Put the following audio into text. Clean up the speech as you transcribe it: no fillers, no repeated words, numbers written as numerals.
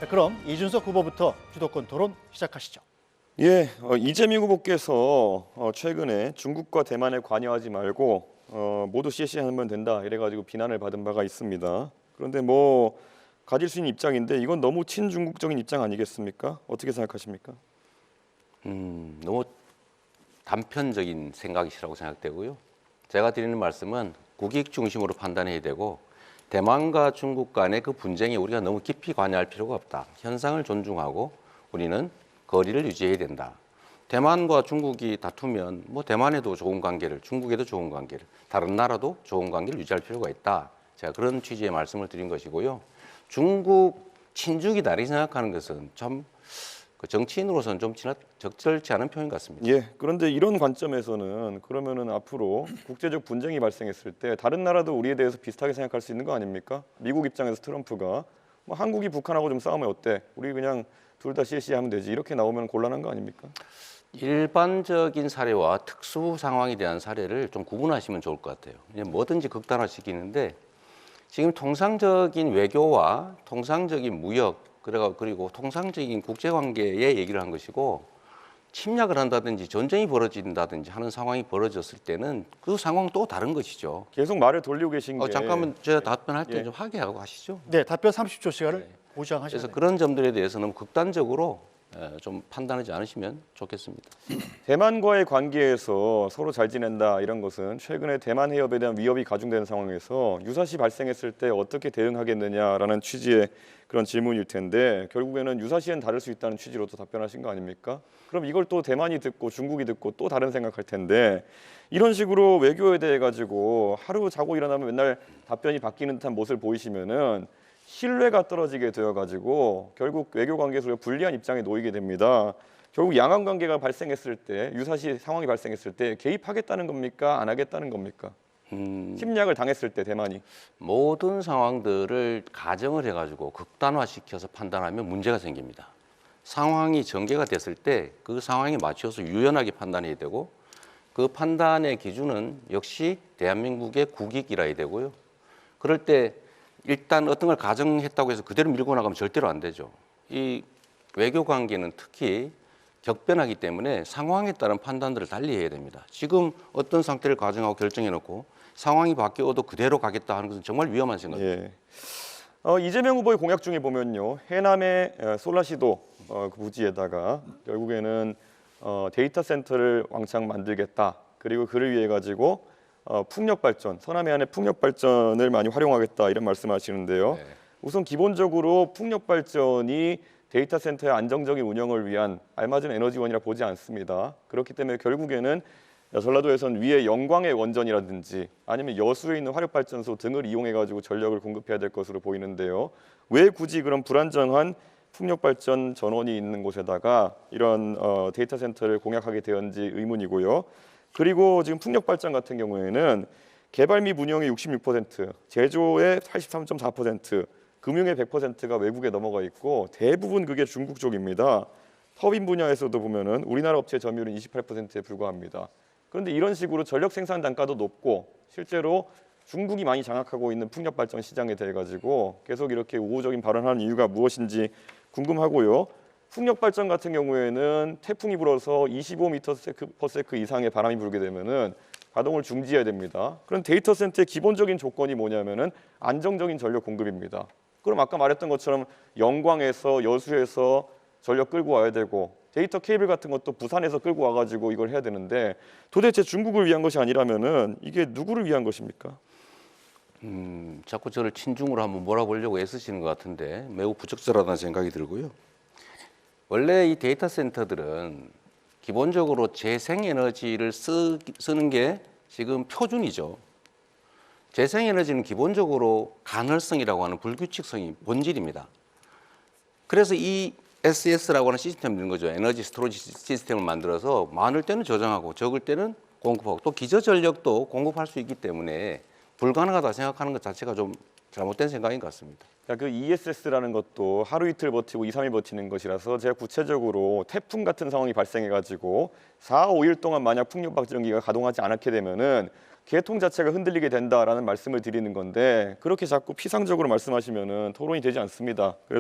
자, 그럼 이준석 후보부터 주도권 토론 시작하시죠. 예, 이재명 후보께서 최근에 중국과 대만에 관여하지 말고 모두 CC하면 된다 이래가지고 비난을 받은 바가 있습니다. 그런데 뭐 가질 수 있는 입장인데 이건 너무 친중국적인 입장 아니겠습니까? 어떻게 생각하십니까? 너무 단편적인 생각이시라고 생각되고요. 제가 드리는 말씀은 국익 중심으로 판단해야 되고 대만과 중국 간의 그 분쟁에 우리가 너무 깊이 관여할 필요가 없다. 현상을 존중하고 우리는 거리를 유지해야 된다. 대만과 중국이 다투면 뭐 대만에도 좋은 관계를, 중국에도 좋은 관계를, 다른 나라도 좋은 관계를 유지할 필요가 있다. 제가 그런 취지의 말씀을 드린 것이고요. 중국 친중이다 이렇게 생각하는 것은 참 정치인으로서는 좀 적절치 않은 표현 같습니다. 예, 그런데 이런 관점에서는 그러면은 앞으로 국제적 분쟁이 발생했을 때 다른 나라도 우리에 대해서 비슷하게 생각할 수 있는 거 아닙니까? 미국 입장에서 트럼프가 뭐 한국이 북한하고 좀 싸우면 어때? 우리 그냥 둘 다 CC하면 되지 이렇게 나오면 곤란한 거 아닙니까? 일반적인 사례와 특수 상황에 대한 사례를 좀 구분하시면 좋을 것 같아요. 뭐든지 극단화시키는데 지금 통상적인 외교와 통상적인 무역 그리고 통상적인 국제관계의 얘기를 한 것이고 침략을 한다든지 전쟁이 벌어진다든지 하는 상황이 벌어졌을 때는 그 상황은 또 다른 것이죠. 계속 말을 돌리고 계신 게 잠깐만 제가 답변할 때 예. 좀 하게 하고 하시죠. 네, 답변 30초 시간을 보장하셔야 그래서 됩니다. 그런 점들에 대해서는 극단적으로 좀 판단하지 않으시면 좋겠습니다. 대만과의 관계에서 서로 잘 지낸다 이런 것은 최근에 대만 해협에 대한 위협이 가중되는 상황에서 유사시 발생했을 때 어떻게 대응하겠느냐라는 취지의 그런 질문일 텐데 결국에는 유사시엔 다를 수 있다는 취지로 또 답변하신 거 아닙니까? 그럼 이걸 또 대만이 듣고 중국이 듣고 또 다른 생각할 텐데 이런 식으로 외교에 대해 가지고 하루 자고 일어나면 맨날 답변이 바뀌는 듯한 모습을 보이시면은 신뢰가 떨어지게 되어가지고 결국 외교 관계에서 불리한 입장에 놓이게 됩니다. 결국 양안 관계가 발생했을 때 유사시 상황이 발생했을 때 개입하겠다는 겁니까? 안 하겠다는 겁니까? 침략을 당했을 때 대만이 모든 상황들을 가정을 해가지고 극단화시켜서 판단하면 문제가 생깁니다. 상황이 전개가 됐을 때 그 상황에 맞춰서 유연하게 판단해야 되고 그 판단의 기준은 역시 대한민국의 국익이라야 되고요. 그럴 때 일단 어떤 걸 가정했다고 해서 그대로 밀고 나가면 절대로 안 되죠. 이 외교 관계는 특히 격변하기 때문에 상황에 따른 판단들을 달리 해야 됩니다. 지금 어떤 상태를 가정하고 결정해놓고 상황이 바뀌어도 그대로 가겠다 하는 것은 정말 위험한 생각입니다. 예. 이재명 후보의 공약 중에 보면요. 해남의 솔라시도 그 부지에다가 결국에는 데이터 센터를 왕창 만들겠다. 그리고 그를 위해 가지고 풍력 발전, 서남 해안의 풍력 발전을 많이 활용하겠다 이런 말씀하시는데요. 네. 우선 기본적으로 풍력 발전이 데이터 센터의 안정적인 운영을 위한 알맞은 에너지원이라 보지 않습니다. 그렇기 때문에 결국에는 전라도에선 위에 영광의 원전이라든지 아니면 여수에 있는 화력발전소 등을 이용해 가지고 전력을 공급해야 될 것으로 보이는데요. 왜 굳이 그런 불안정한 풍력발전 전원이 있는 곳에다가 이런 데이터 센터를 공약하게 되었는지 의문이고요. 그리고 지금 풍력발전 같은 경우에는 개발 및 운영의 66%, 제조의 83.4%, 금융의 100%가 외국에 넘어가 있고 대부분 그게 중국 쪽입니다. 터빈 분야에서도 보면은 우리나라 업체 점유율은 28%에 불과합니다. 그런데 이런 식으로 전력 생산 단가도 높고 실제로 중국이 많이 장악하고 있는 풍력 발전 시장에 대해 가지고 계속 이렇게 우호적인 발언하는 이유가 무엇인지 궁금하고요. 풍력 발전 같은 경우에는 태풍이 불어서 25m/s 이상의 바람이 불게 되면은 가동을 중지해야 됩니다. 그런 데이터 센터의 기본적인 조건이 뭐냐면은 안정적인 전력 공급입니다. 그럼 아까 말했던 것처럼 영광에서 여수에서 전력 끌고 와야 되고 데이터 케이블 같은 것도 부산에서 끌고 와가지고 이걸 해야 되는데 도대체 중국을 위한 것이 아니라면은 이게 누구를 위한 것입니까? 자꾸 저를 친중으로 한번 몰아보려고 애쓰시는 것 같은데 매우 부적절하다는 생각이 들고요. 원래 이 데이터 센터들은 기본적으로 재생에너지를 쓰는 게 지금 표준이죠. 재생에너지는 기본적으로 간헐성이라고 하는 불규칙성이 본질입니다. 그래서 이 SS라고 하는 시스템을 넣는 거죠. 에너지 스토리지 시스템을 만들어서 많을 때는 저장하고 적을 때는 공급하고 또 기저전력도 공급할 수 있기 때문에 불가능하다 생각하는 것 자체가 좀 잘못된 생각인 것 같습니다. 그 ESS라는 것도 하루 이틀 버티고 2, 3일 버티는 것이라서 제가 구체적으로 태풍 같은 상황이 발생해가지고 4, 5일 동안 만약 풍력 발전기가 가동하지 않게 되면은 계통 자체가 흔들리게 된다라는 말씀을 드리는 건데 그렇게 자꾸 피상적으로 말씀하시면은 토론이 되지 않습니다. 그래서